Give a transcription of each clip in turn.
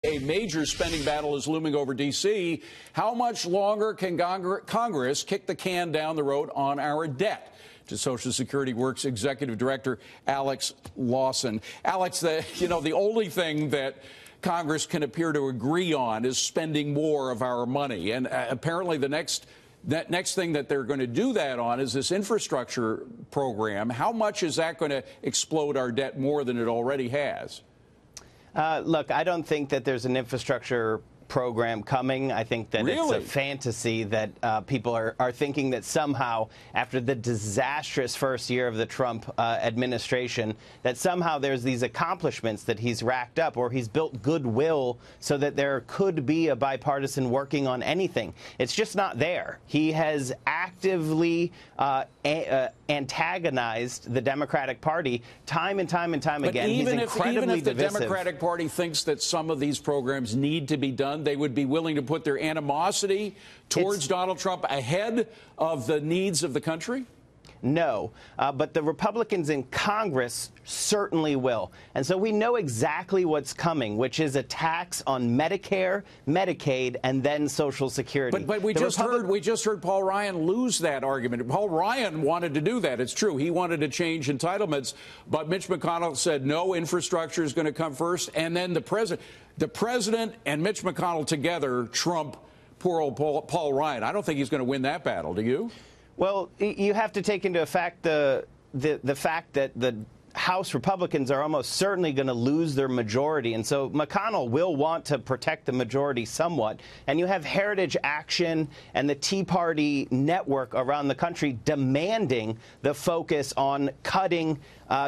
A major spending battle is looming over D.C. How much longer can Congress kick the can down the road on our debt? To Social Security Works Executive Director Alex Lawson. Alex, the only thing that Congress can appear to agree on is spending more of our money. And apparently the next thing that they're going to do that on is this infrastructure program. How much is that going to explode our debt more than it already has? Look, I don't think that there's an infrastructure program coming. I think that It's a fantasy that people are thinking that somehow, after the disastrous first year of the Trump administration, that somehow there's these accomplishments that he's racked up, or he's built goodwill so that there could be a bipartisan working on anything. It's just not there. He has actively antagonized the Democratic Party time and time and time again. Even He's incredibly if the divisive. Democratic Party thinks that some of these programs need to be done, they would be willing to put their animosity towards Donald Trump ahead of the needs of the country? No, but the Republicans in Congress certainly will. And so we know exactly what's coming, which is a tax on Medicare, Medicaid, and then Social Security. But we just heard Paul Ryan lose that argument. Paul Ryan wanted to do that. It's true. He wanted to change entitlements, but Mitch McConnell said no, infrastructure is going to come first. And then the president and Mitch McConnell together trump poor old Paul Ryan. I don't think he's going to win that battle. Do you? Well, you have to take into effect the fact that the House Republicans are almost certainly going to lose their majority. And so McConnell will want to protect the majority somewhat. And you have Heritage Action and the Tea Party network around the country demanding the focus on cutting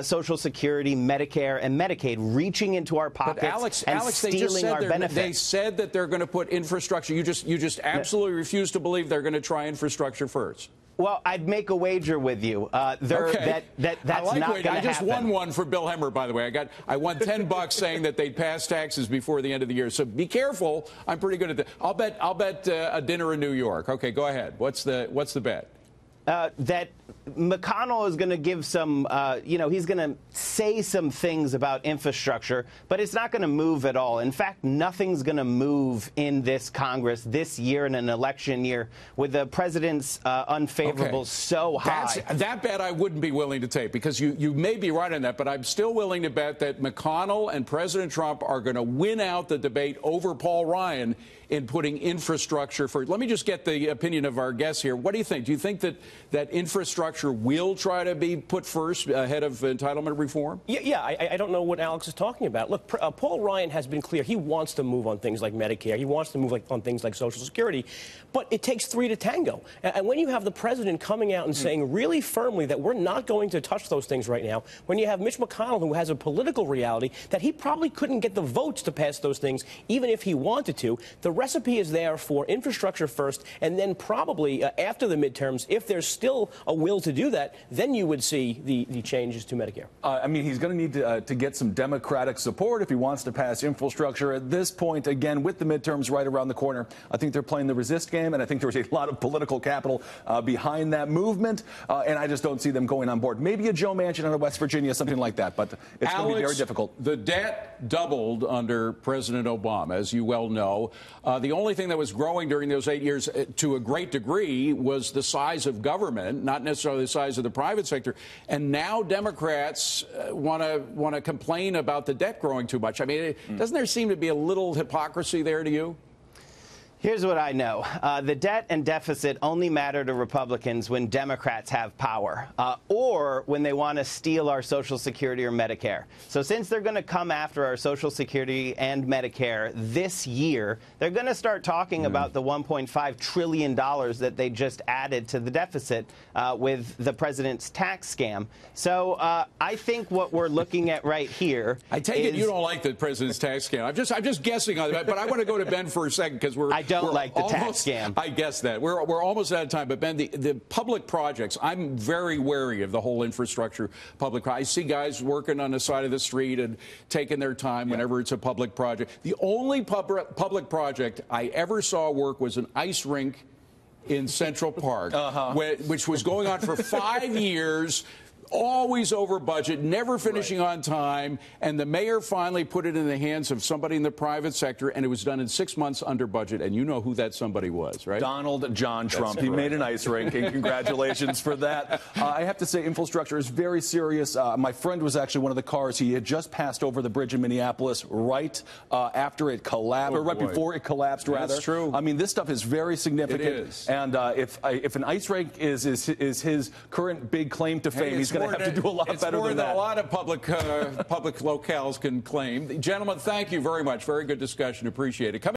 Social Security, Medicare, and Medicaid, reaching into our pockets and stealing our benefits. They said that they're going to put infrastructure. You just absolutely refuse to believe they're going to try infrastructure first. Well, I'd make a wager with you that's not going to happen. I just won one for Bill Hemmer, by the way. I won $10 saying that they'd pass taxes before the end of the year. So be careful. I'm pretty good at that. I'll bet a dinner in New York. Okay, go ahead. What's the bet? That McConnell is going to give some, he's going to say some things about infrastructure, but it's not going to move at all. In fact, nothing's going to move in this Congress this year in an election year with the president's unfavorables so high. That bet I wouldn't be willing to take, because you may be right on that, but I'm still willing to bet that McConnell and President Trump are going to win out the debate over Paul Ryan in putting infrastructure first. Let me just get the opinion of our guests here. What do you think? Do you think that infrastructure will try to be put first ahead of entitlement reform? Yeah, I don't know what Alex is talking about. Look, Paul Ryan has been clear. He wants to move on things like Medicare. He wants to move on things like Social Security. But it takes three to tango. And when you have the president coming out and saying really firmly that we're not going to touch those things right now, when you have Mitch McConnell, who has a political reality that he probably couldn't get the votes to pass those things, even if he wanted to, the recipe is there for infrastructure first, and then probably after the midterms, if there's still a will to do that, then you would see the changes to Medicare. I mean, he's going to need to get some Democratic support if he wants to pass infrastructure. At this point, again, with the midterms right around the corner, I think they're playing the resist game, and I think there's a lot of political capital behind that movement, and I just don't see them going on board. Maybe a Joe Manchin out of West Virginia, something like that, but it's going to be very difficult. The debt doubled under President Obama, as you well know. The only thing that was growing during those 8 years to a great degree was the size of government, not necessarily the size of the private sector. And now Democrats want to complain about the debt growing too much. I mean, doesn't there seem to be a little hypocrisy there to you? Here's what I know. The debt and deficit only matter to Republicans when Democrats have power or when they want to steal our Social Security or Medicare. So since they're going to come after our Social Security and Medicare this year, they're going to start talking about the $1.5 trillion that they just added to the deficit with the president's tax scam. So I think what we're looking at right here I take it you don't like the president's tax scam. I'm just guessing on that, but I want to go to Ben for a second, because we're don't like the tax scam. I guess that. We're almost out of time. But, Ben, the public projects, I'm very wary of the whole infrastructure public. I see guys working on the side of the street and taking their time whenever it's a public project. The only public project I ever saw work was an ice rink in Central Park, which was going on for 5 years. always over budget, never finishing on time, and the mayor finally put it in the hands of somebody in the private sector, and it was done in 6 months under budget, and you know who that somebody was, right? Donald John Trump. He made an ice rink, and congratulations for that. I have to say, infrastructure is very serious. My friend was actually one of the cars. He had just passed over the bridge in Minneapolis right after it collapsed, or right before it collapsed, rather. That's true. I mean, this stuff is very significant. It is. And if an ice rink is his current big claim to fame, he's going to have to do a lot better than that. It's more than a lot of public locales can claim. Gentlemen, thank you very much. Very good discussion. Appreciate it.